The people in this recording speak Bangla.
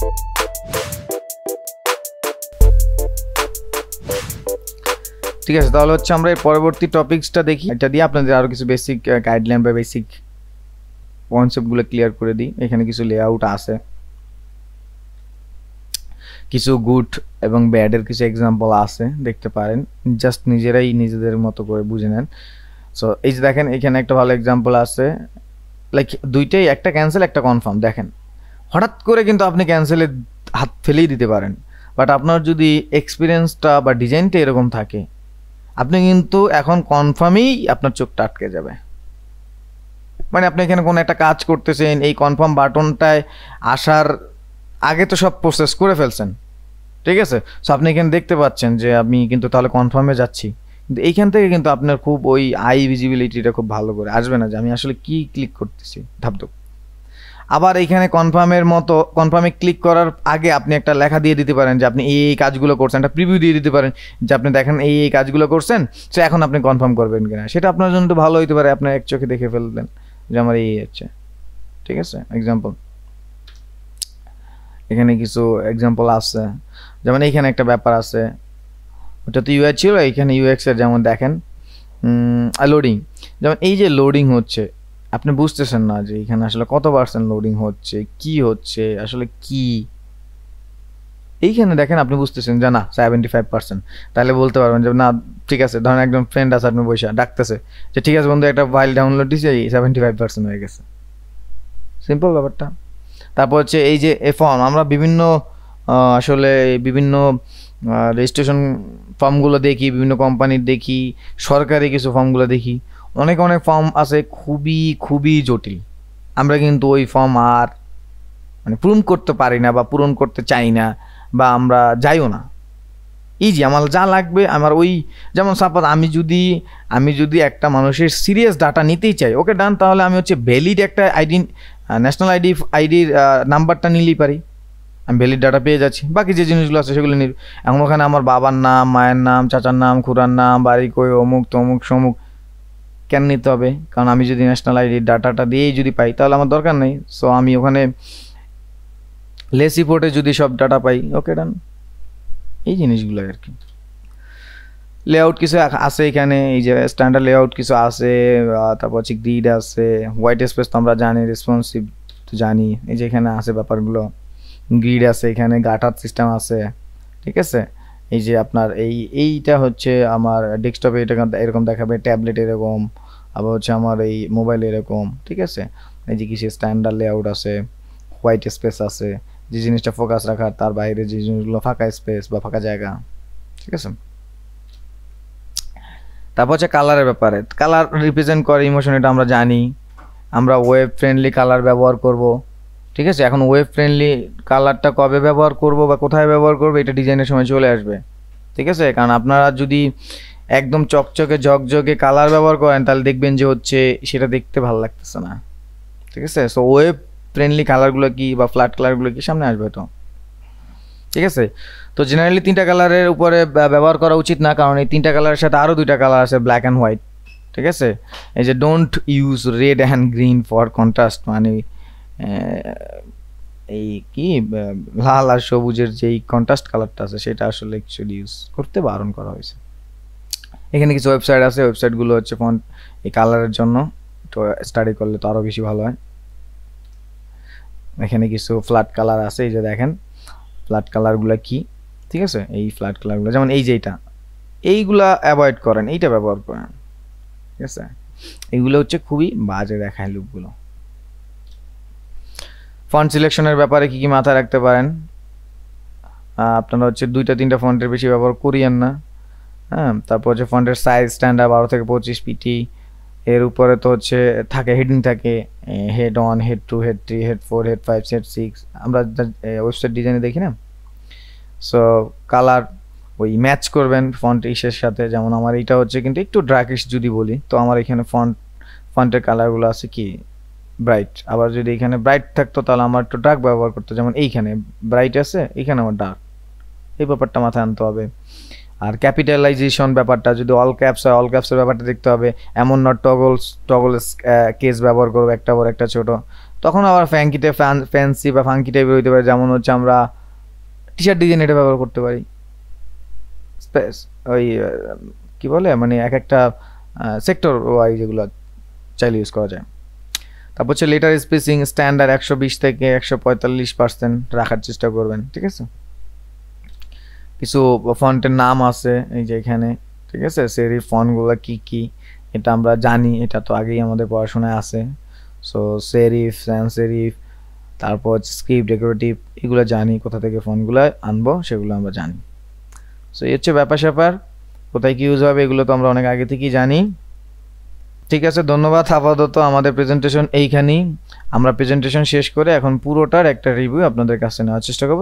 ঠিক আছে, তাহলে হচ্ছে আমরা এর পরবর্তী টপিকসটা দেখি। এটা দিয়ে আপনাদের আরো কিছু বেসিক গাইডলাইন বা বেসিক কনসেপ্টগুলো ক্লিয়ার করে দিই। এখানে কিছু লেআউট আছে, কিছু গুড এবং ব্যাডের কিছু এক্সাম্পল আছে, দেখতে পারেন, জাস্ট নিজেরাই নিজেদের মতো করে বুঝে নেন। সো এই যে দেখেন এখানে একটা ভালো এক্সাম্পল আছে, লাইক দুইটাই, একটা ক্যান্সেল একটা কনফার্ম। দেখেন হঠাৎ করে কিন্তু আপনি ক্যান্সেলে হাত ফেলেই দিতে পারেন, বাট আপনার যদি এক্সপিরিয়েন্সটা বা ডিজাইনটা এরকম থাকে, আপনি কিন্তু এখন কনফার্মেই আপনার চোখটা আটকে যাবে। মানে আপনি এখানে কোনো একটা কাজ করতেছেন, এই কনফার্ম বাটনটায় আসার আগে তো সব প্রসেস করে ফেলছেন, ঠিক আছে? সো আপনি এখানে দেখতে পাচ্ছেন যে আমি কিন্তু তাহলে কনফার্মে যাচ্ছি, কিন্তু এইখান থেকে কিন্তু আপনার খুব ওই আই ভিজিবিলিটিটা খুব ভালো করে আসবে না যে আমি আসলে কি ক্লিক করতেছি ধাপধপ। আবার এইখানে কনফার্মের মতো কনফার্মে ক্লিক করার আগে আপনি একটা লেখা দিয়ে দিতে পারেন যে আপনি এই কাজগুলো করছেন, একটা প্রিভিউ দিয়ে দিতে পারেন যে আপনি দেখেন এই কাজগুলো করছেন, সো এখন আপনি কনফার্ম করবেন কিনা। সেটা আপনার জন্য তো ভালো হইতে পারে, আপনার এক চোখে দেখে ফেললেন যে আমার এই হচ্ছে, ঠিক আছে? এক্সাম্পল, এখানে কিছু এক্সাম্পল আছে, যেমন এইখানে একটা ব্যাপার আছে, ওটা তো ইউআই ছিল, এখানে ইউএক্স এর যেমন দেখেন লোডিং, যেমন এই যে লোডিং হচ্ছে, আপনি বুঝতেছেন না যে এখানে আসলে কত পার্সেন্ট লোডিং হচ্ছে, কি হচ্ছে আসলে কি। এইখানে দেখেন আপনি বুঝতেছেন যে না 75%, তাহলে বলতে পারবেন যে না ঠিক আছে, ধরেন একজন ফ্রেন্ড আছে আপনি বসে ডাকতেছে যে ঠিক আছে বন্ধু একটা ফাইল ডাউনলোড দিয়েছি, 75% হয়ে গেছে, সিম্পল ব্যাপারটা। তারপর হচ্ছে এই যে ফর্ম, আমরা বিভিন্ন আসলে বিভিন্ন রেজিস্ট্রেশন ফর্মগুলো দেখি, বিভিন্ন কোম্পানির দেখি, সরকারি কিছু ফর্মগুলো দেখি, অনেক ফর্ম আছে খুবই খুবই জটিল। আমরা কিন্তু ওই ফর্ম আর মানে পূরণ করতে পারি না বা পূরণ করতে চাই না, বা আমরা যাইও না। ইজি, আমার যা লাগবে আমার ওই, যেমন সাপোজ আমি যদি একটা মানুষের সিরিয়াস ডাটা নিতেই চাই, ওকে ডান, তাহলে আমি হচ্ছে ভ্যালিড একটা আইডি, ন্যাশনাল আইডির নাম্বারটা নিলেই পারি, আমি ভ্যালিড ডাটা পেয়ে যাচ্ছি। বাকি যে জিনিসগুলো আছে সেগুলো নিই। এখন ওখানে আমার বাবার নাম, মায়ের নাম, চাচার নাম, খুড়ার নাম, বাড়ি কই, অমুক তমুক সমুক কেন নিতে হবে? কারণ আমি যদি ন্যাশনাল আইডির ডাটাটা দিয়েই যদি পাই তাহলে আমার দরকার নেই। সো আমি ওখানে লেস রিপোর্টে যদি সব ডাটা পাই, ওকে ডান। এই জিনিসগুলো আর কি। লেআউট কিছু আছে এখানে, এই যে স্ট্যান্ডার্ড লেআউট কিছু আছে, তারপর হচ্ছে গ্রিড আছে, হোয়াইট স্পেস তো আমরা জানি, রেসপন্সিভ তো জানি, এই যে এখানে আছে ব্যাপারগুলো, গ্রিড আছে, এখানে গাটার সিস্টেম আছে, ঠিক আছে? এই যে আপনার এইটা হচ্ছে আমার ডেস্কটপে এটা এরকম দেখাবে, ট্যাবলেট এরকম, আবার হচ্ছে আমার এই মোবাইল এরকম, ঠিক আছে? এই যে কিছু স্ট্যান্ডার্ড লেআউট আছে, হোয়াইট স্পেস আছে, যে জিনিসটা ফোকাস রাখার, তার বাইরে যে জিনিসগুলো ফাঁকা স্পেস বা ফাঁকা জায়গা, ঠিক আছে? তারপর হচ্ছে কালারের ব্যাপারে, কালার রিপ্রেজেন্ট করে ইমোশন, এটা আমরা জানি। আমরা ওয়েব ফ্রেন্ডলি কালার ব্যবহার করব, ঠিক আছে? এখন ওয়েব ফ্রেন্ডলি কালারটা কবে ব্যবহার করব বা কোথায় ব্যবহার করব এটা ডিজাইনের সময় চলে আসবে, ঠিক আছে? কারণ আপনারা যদি একদম চকচকে ঝকঝকে কালার ব্যবহার করেন তাহলে দেখবেন যে হচ্ছে সেটা দেখতে ভালো লাগতেছে না, ঠিক আছে? সো ওয়েব ফ্রেন্ডলি কালারগুলো কি বা ফ্ল্যাট কালারগুলো কি সামনে আসবে তো, ঠিক আছে? তো জেনারেলি 3টা কালারের উপরে ব্যবহার করা উচিত না, কারণ এই 3টা কালারের সাথে আরও 2টা কালার আছে, ব্ল্যাক অ্যান্ড হোয়াইট, ঠিক আছে? এই যে don't use red and green for contrast, মানে এই কি লাল আর সবুজের যেই কন্ট্রাস্ট কালারটা আছে সেটা আসলে অ্যাকচুয়ালি ইউজ করতে বারণ করা হয়েছে। এখানে কিছু ওয়েবসাইট আছে, ওয়েবসাইটগুলো হচ্ছে ফন্ট এই কালারের জন্য, তো স্টাডি করলে তো আরও বেশি ভালো হয়। এখানে কিছু ফ্ল্যাট কালার আছে, এই যে দেখেন ফ্ল্যাট কালারগুলো কি, ঠিক আছে? এই ফ্ল্যাট কালারগুলো যেমন এই যে এইগুলা অ্যাভয়েড করেন, এইটা ব্যবহার করেন, ঠিক আছে? এইগুলো হচ্ছে খুবই বাজে দেখায় লুকগুলো। ফন্ট সিলেকশনের ব্যাপারে কি মাথায় রাখতে পারেন? আপনারা হচ্ছে 2-3টা ফন্টের বেশি ব্যবহার করিয়েন না, হ্যাঁ? তারপর হচ্ছে ফন্টের সাইজ স্ট্যান্ডার্ড 12 থেকে 25 পিটি, এর উপরে তো হচ্ছে থাকে হেডিং থাকে, head 1, head 2, head 3, head 4, head 5, head 6, আমরা ওয়েবসাইট ডিজাইনে দেখি না? সো কালার ওই ম্যাচ করবেন ফন্ট ইসের সাথে, যেমন আমার এইটা হচ্ছে কিন্তু একটু ডার্কিশ যদি বলি, তো আমার এখানে ফন্টের কালারগুলো আছে কি ব্রাইট, আবার যদি এখানে ব্রাইট থাকতো তাহলে আমার একটু ডার্ক ব্যবহার করতে, যেমন এইখানে ব্রাইট আছে, এখানে আমার ডার্ক, এই ব্যাপারটা মাথায় আনতে হবে। আর ক্যাপিটালাইজেশন ব্যাপারটা যদি অল ক্যাপস হয়, অল ক্যাপসের ব্যাপারটা দেখতে হবে, এমন না টগল কেস ব্যবহার করবো, একটা বড় একটা ছোট, তখন আবার ফ্যান্সি বা ফাঙ্কি টাইপের হইতে পারে, যেমন হচ্ছে আমরা টি শার্ট ডিজাইন এটা ব্যবহার করতে পারি। ওই কি বলে মানে এক একটা সেক্টর ওয়াইজ এগুলো চাইলে ইউজ করা যায়। তারপর হচ্ছে লেটার স্পেসিং স্ট্যান্ডার্ড 120 থেকে 145% রাখার চেষ্টা করবেন, ঠিক আছে। কিছু ফন্টের নাম আছে এই যে এখানে, ঠিক আছে। সেরিফ ফন্টগুলো কি কি এটা আমরা জানি, এটা তো আগেই আমাদের পড়াশোনায় আছে। সো সেরিফ, সান সেরিফ, তারপর স্ক্রিপ্ট, ডেকোরেটিভ, এগুলো জানি, কোথা থেকে ফন্টগুলো আনবো সেগুলো আমরা জানি। সো এই হচ্ছে ব্যাপার স্যাপার, কোথায় কি ইউজ হবে এগুলো তো আমরা অনেক আগে থেকেই জানি। ঠিক আছে, ধন্যবাদ। আপাতত আমাদের প্রেজেন্টেশন এইখানেই। আমরা প্রেজেন্টেশন শেষ করে এখন পুরোটার একটা রিভিউ আপনাদের কাছে নেওয়ার চেষ্টা করব।